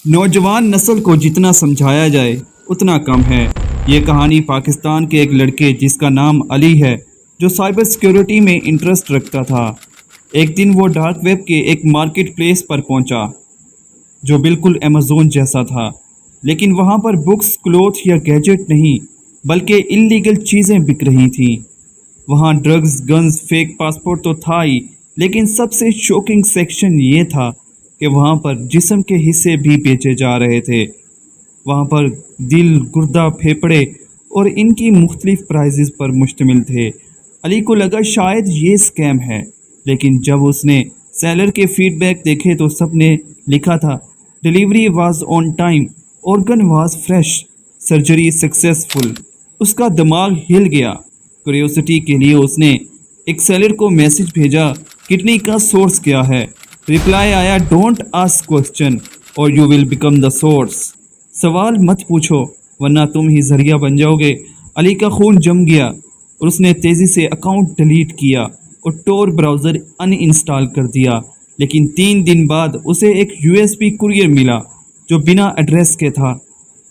नौजवान नस्ल को जितना समझाया जाए उतना कम है। ये कहानी पाकिस्तान के एक लड़के जिसका नाम अली है, जो साइबर सिक्योरिटी में इंटरेस्ट रखता था। एक दिन वो डार्क वेब के एक मार्केट प्लेस पर पहुंचा, जो बिल्कुल अमेज़न जैसा था, लेकिन वहां पर बुक्स, क्लोथ या गैजेट नहीं, बल्कि इल्लीगल चीज़ें बिक रही थीं। वहां ड्रग्स, गन्स, फेक पासपोर्ट तो था ही, लेकिन सबसे शॉकिंग सेक्शन ये था कि वहाँ पर जिस्म के हिस्से भी बेचे जा रहे थे। वहाँ पर दिल, गुर्दा, फेफड़े और इनकी मुख्तलिफ प्राइजेस पर मुश्तमिल थे। अली को लगा शायद ये स्कैम है, लेकिन जब उसने सेलर के फीडबैक देखे तो सब ने लिखा था delivery was on time, organ was fresh, surgery successful. उसका दिमाग हिल गया। क्यूरियोसिटी के लिए उसने एक सेलर को मैसेज भेजा, किडनी का सोर्स क्या है? रिप्लाई आया, डोंट आस्क क्वेश्चन और you will become the source. सवाल मत पूछो वरना तुम ही जरिया बन जाओगे। अली का खून जम गया और उसने तेज़ी से अकाउंट डिलीट किया और टोर ब्राउज़र अनइंस्टॉल कर दिया। लेकिन 3 दिन बाद उसे एक यूएसबी कुरियर मिला जो बिना एड्रेस के था।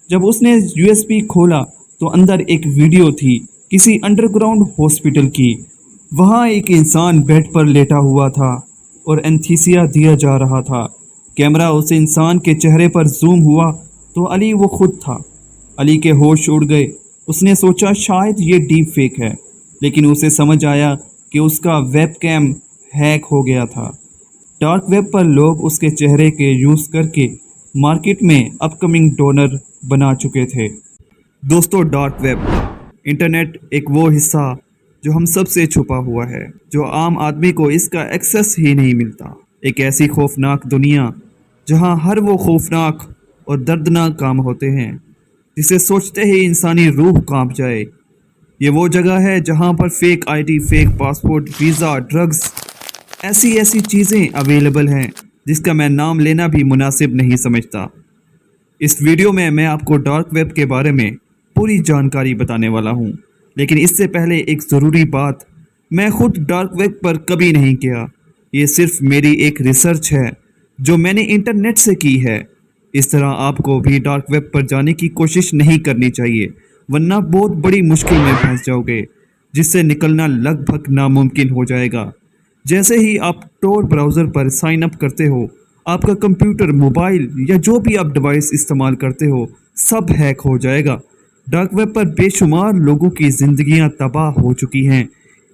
जब उसने यूएसबी खोला तो अंदर एक वीडियो थी किसी अंडरग्राउंड हॉस्पिटल की। वहाँ एक इंसान बेड पर लेटा हुआ था और एंथीसिया दिया जा रहा था। कैमरा उस इंसान के चेहरे पर जूम हुआ तो अली वो खुद था। अली के होश उड़ गए। उसने सोचा शायद ये डीप फेक है, लेकिन उसे समझ आया कि उसका वेब कैम हैक हो गया था। डार्क वेब पर लोग उसके चेहरे के यूज़ करके मार्केट में अपकमिंग डोनर बना चुके थे। दोस्तों, डार्क वेब इंटरनेट एक वो हिस्सा जो हम सब से छुपा हुआ है, जो आम आदमी को इसका एक्सेस ही नहीं मिलता। एक ऐसी खौफनाक दुनिया जहां हर वो खौफनाक और दर्दनाक काम होते हैं जिसे सोचते ही इंसानी रूह कांप जाए। ये वो जगह है जहां पर fake ID, fake passport, visa, drugs, ऐसी चीज़ें अवेलेबल हैं जिसका मैं नाम लेना भी मुनासिब नहीं समझता। इस वीडियो में मैं आपको डार्क वेब के बारे में पूरी जानकारी बताने वाला हूँ, लेकिन इससे पहले एक ज़रूरी बात, मैं खुद डार्क वेब पर कभी नहीं गया। ये सिर्फ मेरी एक रिसर्च है जो मैंने इंटरनेट से की है। इस तरह आपको भी डार्क वेब पर जाने की कोशिश नहीं करनी चाहिए, वरना बहुत बड़ी मुश्किल में फंस जाओगे, जिससे निकलना लगभग नामुमकिन हो जाएगा। जैसे ही आप टोर ब्राउज़र पर साइन अप करते हो, आपका कंप्यूटर, मोबाइल या जो भी आप डिवाइस इस्तेमाल करते हो, सब हैक हो जाएगा। डार्क वेब पर बेशुमार लोगों की ज़िंदगियां तबाह हो चुकी हैं।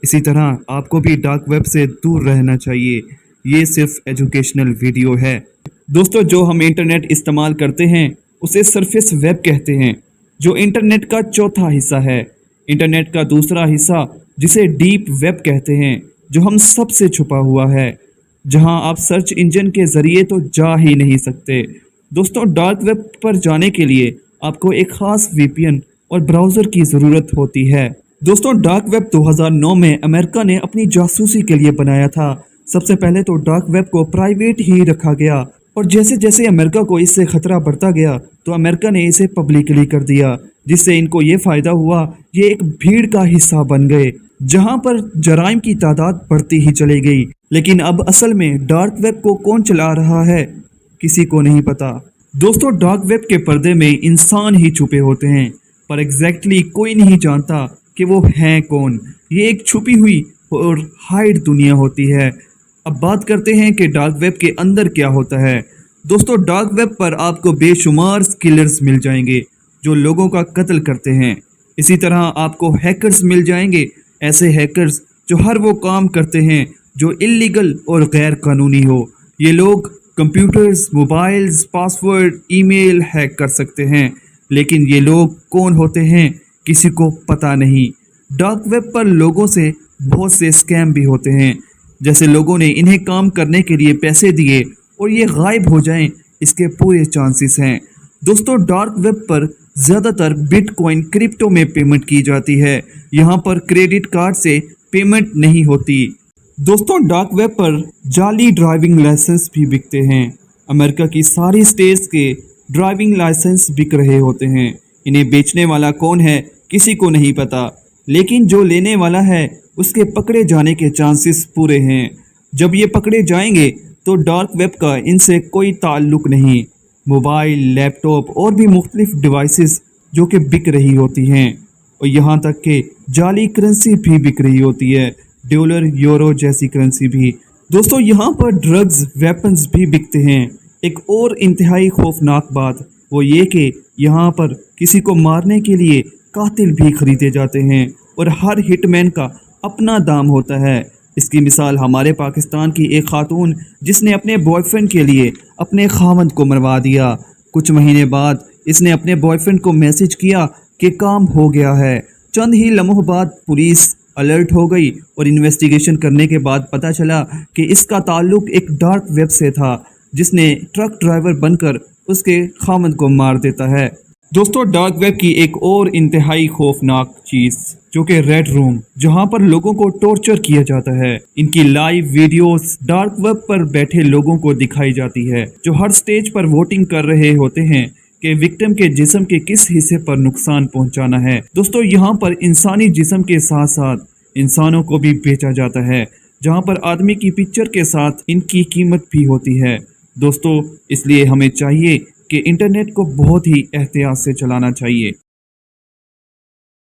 इसी तरह आपको भी डार्क वेब से दूर रहना चाहिए। ये सिर्फ एजुकेशनल वीडियो है। दोस्तों, जो हम इंटरनेट इस्तेमाल करते हैं उसे सरफेस वेब कहते हैं, जो इंटरनेट का चौथा हिस्सा है। इंटरनेट का दूसरा हिस्सा जिसे डीप वेब कहते हैं, जो हम सब से छुपा हुआ है, जहां आप सर्च इंजन के ज़रिए तो जा ही नहीं सकते। दोस्तों, डार्क वेब पर जाने के लिए आपको एक ख़ास वीपीएन और ब्राउज़र की ज़रूरत होती है। दोस्तों, डार्क वेब 2009 में अमेरिका ने अपनी जासूसी के लिए बनाया था। सबसे पहले तो डार्क वेब को प्राइवेट ही रखा गया और जैसे जैसे अमेरिका को इससे ख़तरा बढ़ता गया तो अमेरिका ने इसे पब्लिकली कर दिया, जिससे इनको ये फ़ायदा हुआ, ये एक भीड़ का हिस्सा बन गए जहां पर जराइम की तादाद बढ़ती ही चली गई। लेकिन अब असल में डार्क वेब को कौन चला रहा है, किसी को नहीं पता। दोस्तों, डार्क वेब के पर्दे में इंसान ही छुपे होते हैं, पर एग्जैक्टली कोई नहीं जानता कि वो हैं कौन। ये एक छुपी हुई और हाइड दुनिया होती है। अब बात करते हैं कि डार्क वेब के अंदर क्या होता है। दोस्तों, डार्क वेब पर आपको बेशुमार किलर्स मिल जाएंगे जो लोगों का कत्ल करते हैं। इसी तरह आपको हैकर्स मिल जाएंगे, ऐसे हैकर्स जो हर वो काम करते हैं जो इल्लीगल और गैर कानूनी हो। ये लोग computers, mobiles, password, email hack कर सकते हैं, लेकिन ये लोग कौन होते हैं किसी को पता नहीं। डार्क वेब पर लोगों से बहुत से स्कैम भी होते हैं, जैसे लोगों ने इन्हें काम करने के लिए पैसे दिए और ये गायब हो जाएं, इसके पूरे चांसेस हैं। दोस्तों, डार्क वेब पर ज़्यादातर बिटकॉइन, क्रिप्टो में पेमेंट की जाती है। यहाँ पर क्रेडिट कार्ड से पेमेंट नहीं होती। दोस्तों, डार्क वेब पर जाली ड्राइविंग लाइसेंस भी बिकते हैं। अमेरिका की सारी स्टेट्स के ड्राइविंग लाइसेंस बिक रहे होते हैं। इन्हें बेचने वाला कौन है किसी को नहीं पता, लेकिन जो लेने वाला है उसके पकड़े जाने के चांसेस पूरे हैं। जब ये पकड़े जाएंगे तो डार्क वेब का इनसे कोई ताल्लुक नहीं। मोबाइल, लैपटॉप और भी मुख्तलिफ डिवाइसेस जो कि बिक रही होती हैं, और यहाँ तक कि जाली करेंसी भी बिक रही होती है, डॉलर, यूरो जैसी करेंसी भी। दोस्तों, यहाँ पर ड्रग्स, वेपन्स भी बिकते हैं। एक और इंतहाई खौफनाक बात वो ये कि यहाँ पर किसी को मारने के लिए कातिल भी खरीदे जाते हैं और हर हिटमैन का अपना दाम होता है। इसकी मिसाल हमारे पाकिस्तान की एक खातून जिसने अपने बॉयफ्रेंड के लिए अपने खावंद को मरवा दिया। कुछ महीने बाद इसने अपने बॉयफ्रेंड को मैसेज किया कि काम हो गया है। चंद ही लम्हों बाद पुलिस अलर्ट हो गई और इन्वेस्टिगेशन करने के बाद पता चला कि इसका ताल्लुक एक डार्क वेब से था जिसने ट्रक ड्राइवर बनकर उसके खामद को मार देता है। दोस्तों, डार्क वेब की एक और इंतहाई खौफनाक चीज जो कि रेड रूम, जहां पर लोगों को टॉर्चर किया जाता है। इनकी लाइव वीडियोस डार्क वेब पर बैठे लोगों को दिखाई जाती है जो हर स्टेज पर वोटिंग कर रहे होते हैं कि विक्टिम के जिस्म के किस हिस्से पर नुकसान पहुंचाना है। दोस्तों, यहाँ पर इंसानी जिस्म के साथ साथ इंसानों को भी बेचा जाता है, जहाँ पर आदमी की पिक्चर के साथ इनकी कीमत भी होती है। दोस्तों, इसलिए हमें चाहिए कि इंटरनेट को बहुत ही एहतियात से चलाना चाहिए।